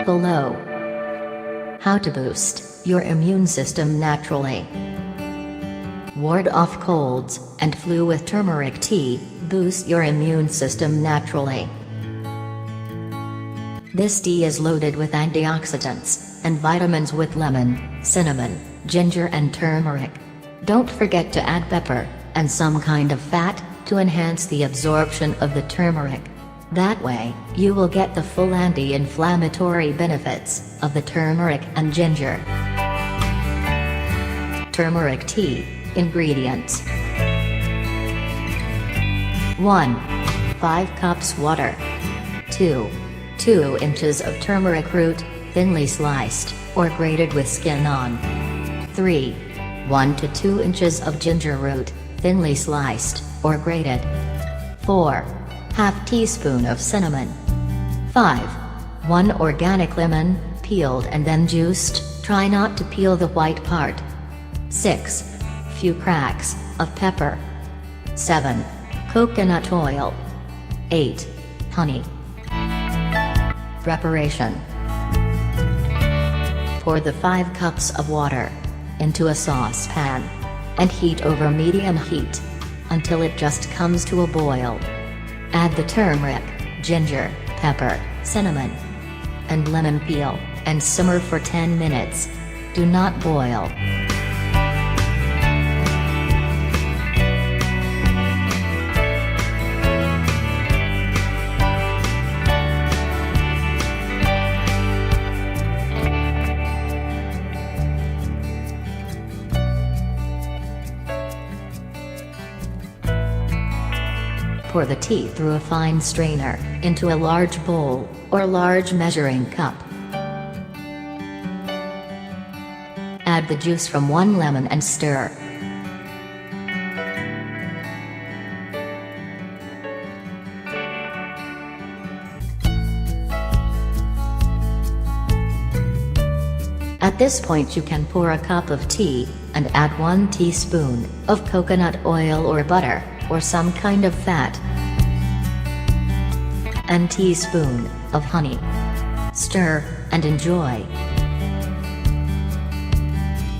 Below. How to boost your immune system naturally. Ward off colds and flu with turmeric tea. Boost your immune system naturally. This tea is loaded with antioxidants and vitamins with lemon, cinnamon, ginger and turmeric. Don't forget to add pepper and some kind of fat to enhance the absorption of the turmeric. That way, you will get the full anti-inflammatory benefits of the turmeric and ginger. Turmeric tea. Ingredients: 1. 5 cups water. 2 inches of turmeric root, thinly sliced, or grated with skin on. 3. 1 to 2 inches of ginger root, thinly sliced, or grated. 4. Half teaspoon of cinnamon. 5. 1 organic lemon, peeled and then juiced, try not to peel the white part. 6. Few cracks of pepper. 7. Coconut oil. 8. Honey. Preparation: pour the 5 cups of water into a saucepan and heat over medium heat until it just comes to a boil. Add the turmeric, ginger, pepper, cinnamon, and lemon peel, and simmer for 10 minutes. Do not boil. Pour the tea through a fine strainer into a large bowl or large measuring cup. Add the juice from 1 lemon and stir. At this point you can pour a cup of tea and add 1 teaspoon of coconut oil or butter, or some kind of fat, and teaspoon of honey. Stir, and enjoy.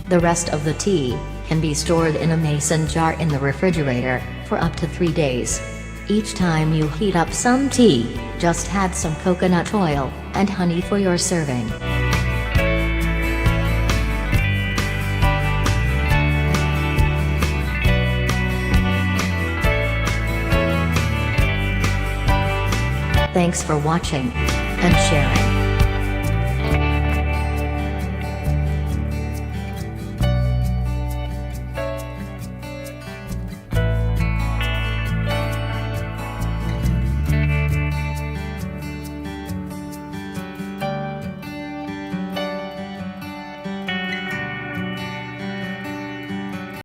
The rest of the tea can be stored in a mason jar in the refrigerator for up to 3 days. Each time you heat up some tea, just add some coconut oil and honey for your serving. Thanks for watching and sharing.